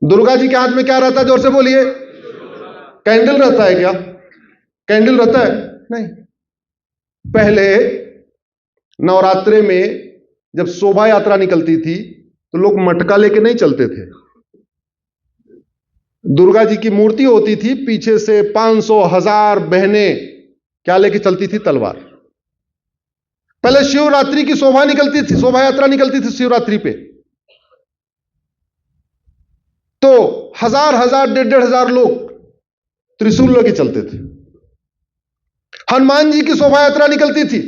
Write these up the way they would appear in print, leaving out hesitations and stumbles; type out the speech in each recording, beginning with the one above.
दुर्गा जी के हाथ में क्या रहता है? जोर से बोलिए। कैंडल रहता है क्या? कैंडल रहता है? नहीं। पहले नवरात्रे में जब शोभा यात्रा निकलती थी तो लोग मटका लेके नहीं चलते थे। दुर्गा जी की मूर्ति होती थी, पीछे से 500 1000 बहनें क्या लेके चलती थी? तलवार। पहले शिवरात्रि की शोभा निकलती थी, शोभा यात्रा निकलती थी शिवरात्रि पे, तो 1000 1,500 लोग त्रिशूल लेके चलते थे। हनुमान जी की शोभा यात्रा निकलती थी,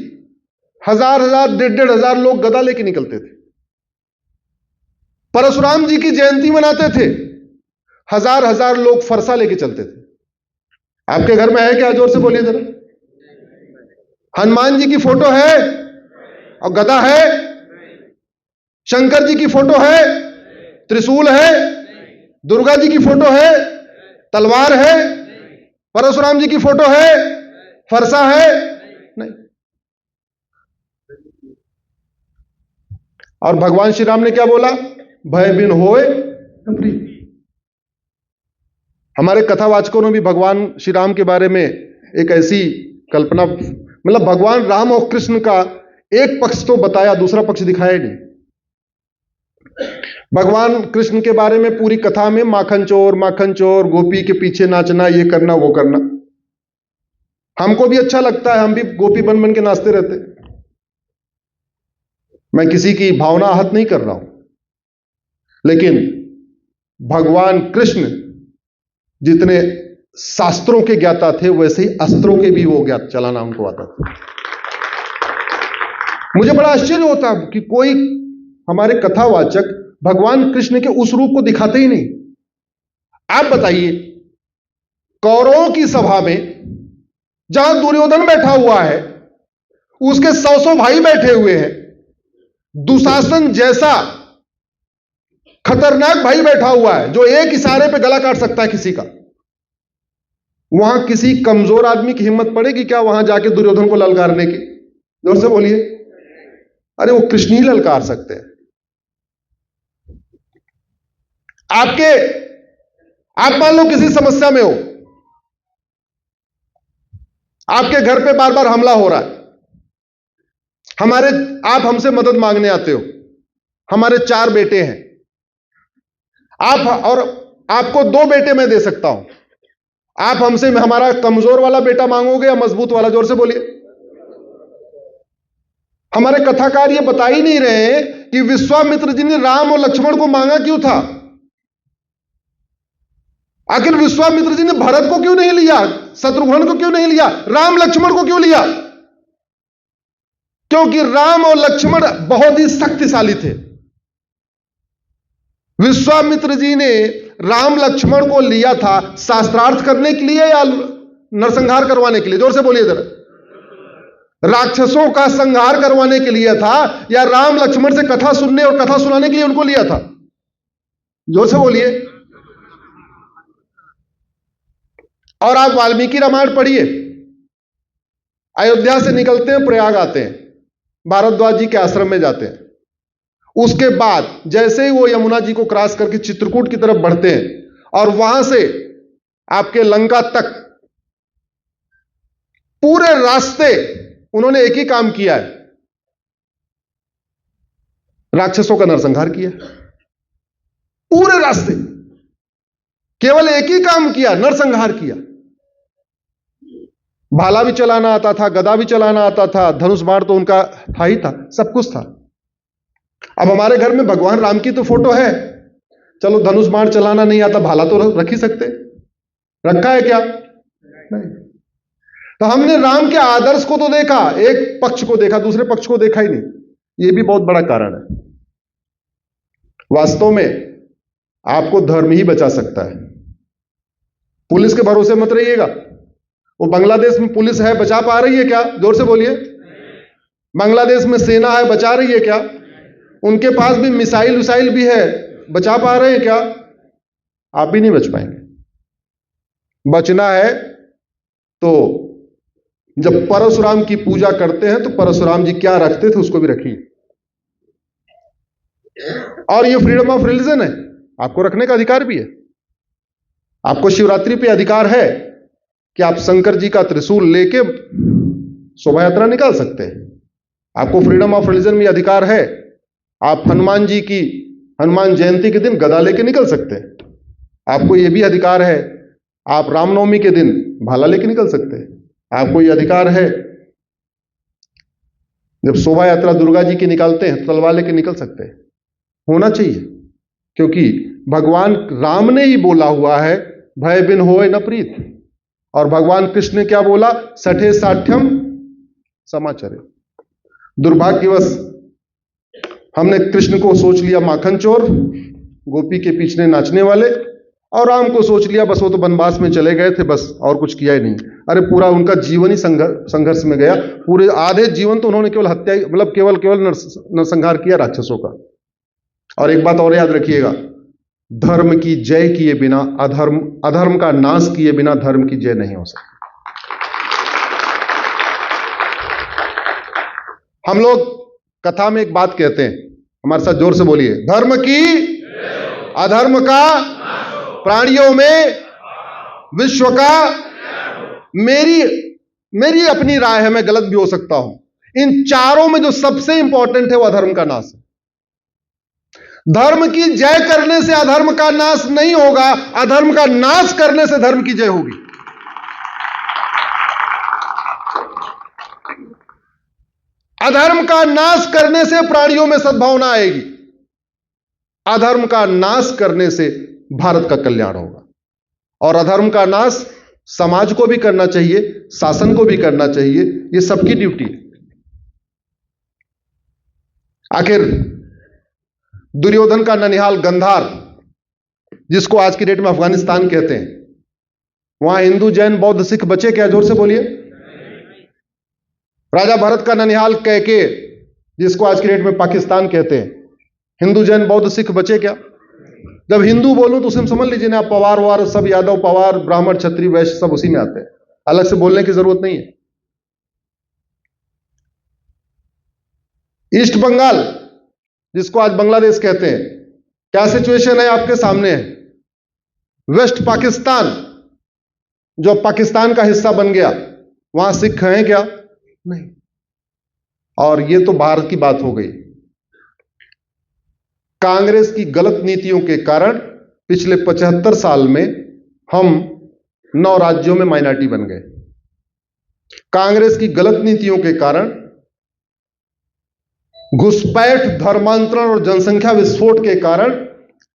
1000 1,500 लोग गदा लेके निकलते थे। परशुराम जी की जयंती मनाते थे, 1000 लोग फरसा लेके चलते थे। आपके घर में है क्या? जोर से बोलिए जरा। हनुमान जी की फोटो है और गदा है? शंकर जी की फोटो है, त्रिशूल है? दुर्गा जी की फोटो है, तलवार है? परशुराम जी की फोटो है, फरसा है? नहीं। और भगवान श्री राम ने क्या बोला? भय बिन होए न प्रीति। हमारे कथावाचकों ने भी भगवान श्री राम के बारे में एक ऐसी कल्पना, मतलब भगवान राम और कृष्ण का एक पक्ष तो बताया, दूसरा पक्ष दिखाया नहीं। भगवान कृष्ण के बारे में पूरी कथा में माखन चोर, गोपी के पीछे नाचना, ये करना वो करना। हमको भी अच्छा लगता है, हम भी गोपी बन बन के नाचते रहते। मैं किसी की भावना आहत नहीं कर रहा हूं, लेकिन भगवान कृष्ण जितने शास्त्रों के ज्ञाता थे, वैसे ही अस्त्रों के भी वो ज्ञात चलाना उनको आता था। मुझे बड़ा आश्चर्य होता कि कोई हमारे कथावाचक भगवान कृष्ण के उस रूप को दिखाते ही नहीं। आप बताइए, कौरवों की सभा में जहां दुर्योधन बैठा हुआ है, उसके 100 भाई बैठे हुए हैं, दुशासन जैसा खतरनाक भाई बैठा हुआ है जो एक इशारे पे गला काट सकता है किसी का। वहां किसी कमजोर आदमी की हिम्मत पड़ेगी क्या वहां जाके दुर्योधन को ललकारने की? जोर से बोलिए। अरे वो कृष्ण ही ललकार सकते हैं। आप मान लो किसी समस्या में हो, आपके घर पे बार बार हमला हो रहा है, आप हमसे मदद मांगने आते हो। हमारे 4 बेटे हैं, और आपको 2 बेटे मैं दे सकता हूं। आप हमसे हमारा कमजोर वाला बेटा मांगोगे या मजबूत वाला? जोर से बोलिए। हमारे कथाकार ये बता ही नहीं रहे कि विश्वामित्र जी ने राम और लक्ष्मण को मांगा क्यों था। आखिर विश्वामित्र जी ने भरत को क्यों नहीं लिया, शत्रुघ्न को क्यों नहीं लिया, राम लक्ष्मण को क्यों लिया? क्योंकि राम और लक्ष्मण बहुत ही शक्तिशाली थे। विश्वामित्र जी ने राम लक्ष्मण को लिया था शास्त्रार्थ करने के लिए या नरसंहार करवाने के लिए? जोर से बोलिए जरा। राक्षसों का संहार करवाने के लिए था या राम लक्ष्मण से कथा सुनने और कथा सुनाने के लिए उनको लिया था? जोर से बोलिए। और आप वाल्मीकि रामायण पढ़िए। अयोध्या से निकलते हैं, प्रयाग आते हैं, भारद्वाज जी के आश्रम में जाते हैं। उसके बाद जैसे ही वो यमुना जी को क्रॉस करके चित्रकूट की तरफ बढ़ते हैं और वहां से आपके लंका तक पूरे रास्ते उन्होंने एक ही काम किया है, राक्षसों का नरसंहार किया। पूरे रास्ते केवल एक ही काम किया, नरसंहार किया। भाला भी चलाना आता था, गदा भी चलाना आता था, धनुष बाण तो उनका था ही था, सब कुछ था। अब हमारे घर में भगवान राम की तो फोटो है, चलो धनुष बाण चलाना नहीं आता, भाला तो रख ही सकते, रखा है क्या? नहीं। तो हमने राम के आदर्श को तो देखा, एक पक्ष को देखा, दूसरे पक्ष को देखा ही नहीं। यह भी बहुत बड़ा कारण है। वास्तव में आपको धर्म ही बचा सकता है। पुलिस के भरोसे मत रहिएगा। वो बांग्लादेश में पुलिस है, बचा पा रही है क्या? जोर से बोलिए। बांग्लादेश में सेना है, बचा रही है क्या? उनके पास भी मिसाइल भी है, बचा पा रहे हैं क्या? आप भी नहीं बच पाएंगे। बचना है तो जब परशुराम की पूजा करते हैं तो परशुराम जी क्या रखते थे उसको भी रखिए। और ये फ्रीडम ऑफ रिलीजन है। आपको रखने का अधिकार भी है। आपको शिवरात्रि पे अधिकार है कि आप शंकर जी का त्रिशूल लेके शोभा यात्रा निकाल सकते हैं। आपको फ्रीडम ऑफ रिलीजन में अधिकार है, आप हनुमान जी की हनुमान जयंती के दिन गदा लेके निकल सकते हैं। आपको यह भी अधिकार है, आप रामनवमी के दिन भाला लेके निकल सकते हैं। आपको यह अधिकार है, जब शोभा यात्रा दुर्गा जी की निकालते हैं तो तलवार लेके निकल सकते हैं। होना चाहिए, क्योंकि भगवान राम ने ही बोला हुआ है, भय बिन होए न प्रीत। और भगवान कृष्ण ने क्या बोला, सठे साठ्यम समाचरे। दुर्भाग्यवश हमने कृष्ण को सोच लिया माखन चोर, गोपी के पीछे नाचने वाले, और राम को सोच लिया बस वो तो वनवास में चले गए थे, बस और कुछ किया ही नहीं। अरे पूरा उनका जीवन ही संघर्ष में गया। पूरे आधे जीवन तो उन्होंने केवल हत्या, मतलब केवल नरसंहार किया राक्षसों का। और एक बात और याद रखिएगा, धर्म की जय किए बिना अधर्म का नाश किए बिना धर्म की जय नहीं हो सकती। हम लोग कथा में एक बात कहते हैं, हमारे साथ जोर से बोलिए, धर्म की अधर्म का प्राणियों में विश्व का। मेरी अपनी राय है, मैं गलत भी हो सकता हूं। इन चारों में जो सबसे इंपॉर्टेंट है वो अधर्म का नाश है। धर्म की जय करने से अधर्म का नाश नहीं होगा, अधर्म का नाश करने से धर्म की जय होगी। अधर्म का नाश करने से प्राणियों में सद्भावना आएगी, अधर्म का नाश करने से भारत का कल्याण होगा। और अधर्म का नाश समाज को भी करना चाहिए, शासन को भी करना चाहिए, ये सबकी ड्यूटी है। आखिर दुर्योधन का ननिहाल गंधार, जिसको आज की डेट में अफगानिस्तान कहते हैं, वहां हिंदू जैन बौद्ध सिख बचे क्या? जोर से बोलिए। राजा भरत का ननिहाल कैकेय, जिसको आज की डेट में पाकिस्तान कहते हैं, हिंदू जैन बौद्ध सिख बचे क्या? जब हिंदू बोलूं तो उसे समझ लीजिए ना, पवार वार सब, यादव पवार ब्राह्मण क्षत्रिय वैश्य सब उसी में आते हैं, अलग से बोलने की जरूरत नहीं है। ईस्ट बंगाल, जिसको आज बांग्लादेश कहते हैं, क्या सिचुएशन है आपके सामने है। वेस्ट पाकिस्तान, जो पाकिस्तान का हिस्सा बन गया, वहां सिख हैं क्या? नहीं। और ये तो भारत की बात हो गई। कांग्रेस की गलत नीतियों के कारण पिछले 75 साल में हम 9 राज्यों में माइनॉरिटी बन गए। कांग्रेस की गलत नीतियों के कारण घुसपैठ, धर्मांतरण और जनसंख्या विस्फोट के कारण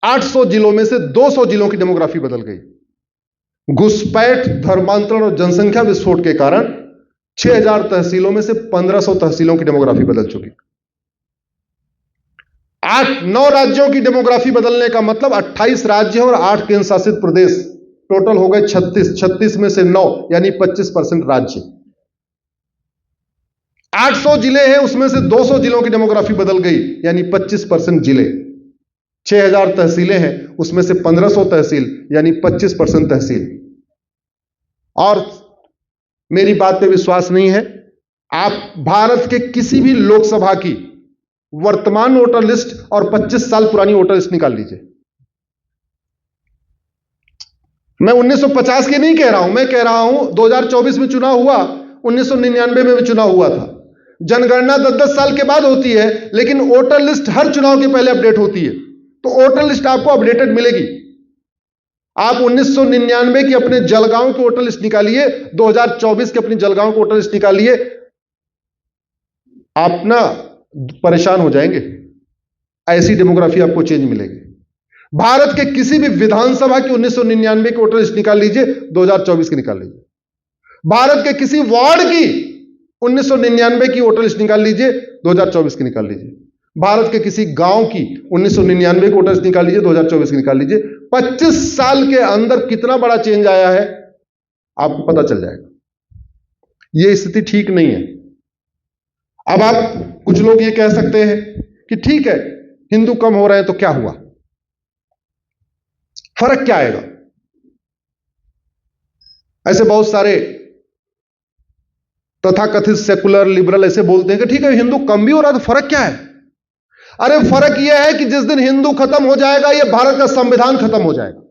800 जिलों में से 200 जिलों की डेमोग्राफी बदल गई। घुसपैठ, धर्मांतरण और जनसंख्या विस्फोट के कारण 6000 तहसीलों में से 1500 तहसीलों की डेमोग्राफी बदल चुकी। 8-9 राज्यों की डेमोग्राफी बदलने का मतलब 28 राज्य और 8 केंद्र शासित प्रदेश, टोटल हो गए 36। 36 में से 9 यानी 25% राज्य। 800 जिले हैं, उसमें से 200 जिलों की डेमोग्राफी बदल गई, यानी 25% जिले। 6000 तहसीलें हैं, उसमें से 1500 तहसील, यानी 25% तहसील। और मेरी बात पे विश्वास नहीं है, आप भारत के किसी भी लोकसभा की वर्तमान वोटर लिस्ट और 25 साल पुरानी वोटर लिस्ट निकाल लीजिए। मैं 1950 के नहीं कह रहा हूं, मैं कह रहा हूं 2024 में चुनाव हुआ, 1999 में भी चुनाव हुआ था। जनगणना 10-10 साल के बाद होती है, लेकिन वोटर लिस्ट हर चुनाव के पहले अपडेट होती है। तो वोटर लिस्ट आपको अपडेटेड मिलेगी। आप 1999 की अपने जलगांव की वोटर लिस्ट निकालिए, 2024 की अपनी जलगांव की वोटर लिस्ट निकालिए, आप ना परेशान हो जाएंगे। ऐसी डेमोग्राफी आपको चेंज मिलेगी। भारत के किसी भी विधानसभा की 1999 की वोटर लिस्ट निकाल लीजिए, 2024 की निकाल लीजिए। भारत के किसी वार्ड की 1999 की वोटर लिस्ट निकाल लीजिए, 2024 की निकाल लीजिए। भारत के किसी गांव की 1999 की वोटर लिस्ट निकाल लीजिए, 2024 की निकाल लीजिए। 25 साल के अंदर कितना बड़ा चेंज आया है आपको पता चल जाएगा। यह स्थिति ठीक नहीं है। अब आप, कुछ लोग ये कह सकते हैं कि ठीक है, हिंदू कम हो रहे हैं तो क्या हुआ, फर्क क्या आएगा। ऐसे बहुत सारे तथाकथित सेकुलर लिबरल ऐसे बोलते हैं कि ठीक है, हिंदू कम भी हो रहा है तो फर्क क्या है। अरे फर्क यह है कि जिस दिन हिंदू खत्म हो जाएगा, यह भारत का संविधान खत्म हो जाएगा।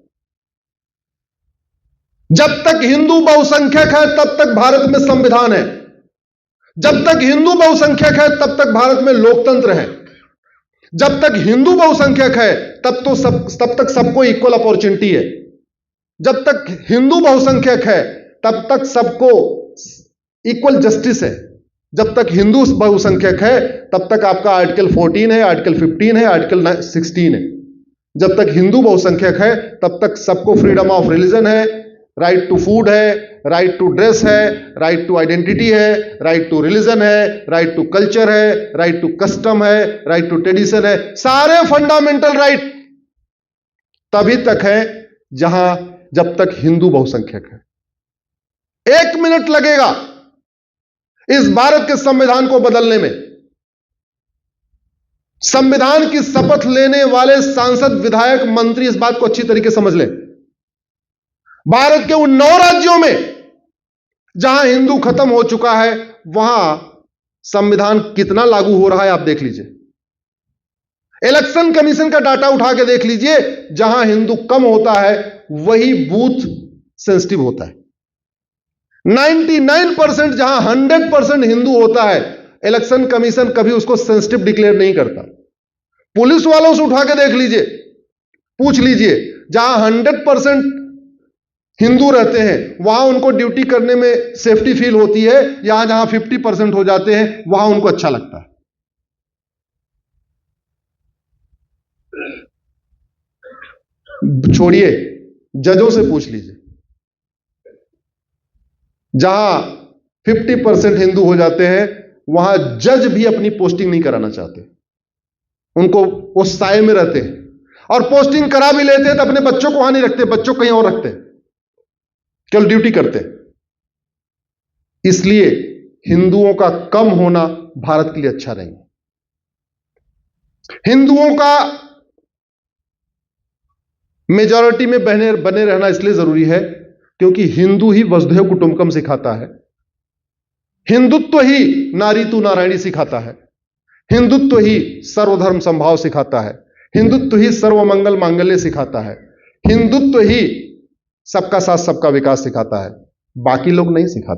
जब तक हिंदू बहुसंख्यक है तब तक भारत में संविधान है। जब तक हिंदू बहुसंख्यक है तब तक भारत में लोकतंत्र है। जब तक हिंदू बहुसंख्यक है तब तक सबको इक्वल अपॉर्चुनिटी है। जब तक हिंदू बहुसंख्यक है तब तक सबको इक्वल जस्टिस है। जब तक हिंदू बहुसंख्यक है तब तक आपका आर्टिकल 14 है, आर्टिकल 15 है, आर्टिकल 16 है। जब तक हिंदू बहुसंख्यक है तब तक सबको फ्रीडम ऑफ रिलीजन है, राइट टू फूड है, राइट टू ड्रेस है, राइट टू आइडेंटिटी है, राइट टू रिलीजन है, राइट टू कल्चर है, राइट टू कस्टम है, राइट टू ट्रेडिशन है। सारे फंडामेंटल राइट तभी तक है जब तक हिंदू बहुसंख्यक है। 1 मिनट लगेगा इस भारत के संविधान को बदलने में। संविधान की शपथ लेने वाले सांसद, विधायक, मंत्री इस बात को अच्छी तरीके से समझ लें। भारत के उन 9 राज्यों में जहां हिंदू खत्म हो चुका है, वहां संविधान कितना लागू हो रहा है आप देख लीजिए। इलेक्शन कमीशन का डाटा उठा के देख लीजिए, जहां हिंदू कम होता है वही बूथ सेंसिटिव होता है। 99% जहां 100% हिंदू होता है, इलेक्शन कमीशन कभी उसको सेंसिटिव डिक्लेयर नहीं करता। पुलिस वालों से उठा के देख लीजिए, पूछ लीजिए, जहां 100% हिंदू रहते हैं वहां उनको ड्यूटी करने में सेफ्टी फील होती है, यहां जहां 50% हो जाते हैं वहां उनको अच्छा लगता है। छोड़िए, जजों से पूछ लीजिए, जहां 50% हिंदू हो जाते हैं वहां जज भी अपनी पोस्टिंग नहीं कराना चाहते। उनको वो साए में रहते हैं, और पोस्टिंग करा भी लेते हैं तो अपने बच्चों को वहां नहीं रखते, बच्चों को कहीं और रखते हैं, केवल ड्यूटी करते। इसलिए हिंदुओं का कम होना भारत के लिए अच्छा नहीं। हिंदुओं का मेजॉरिटी में बने रहना इसलिए जरूरी है क्योंकि हिंदू ही वसुधैव कुटुंबकम सिखाता है। हिंदुत्व ही नारी तू नारायणी सिखाता है। हिंदुत्व ही सर्वधर्म समभाव सिखाता है। हिंदुत्व ही सर्वमंगल मांगल्य सिखाता है। हिंदुत्व ही सबका साथ सबका विकास सिखाता है। बाकी लोग नहीं सिखाते।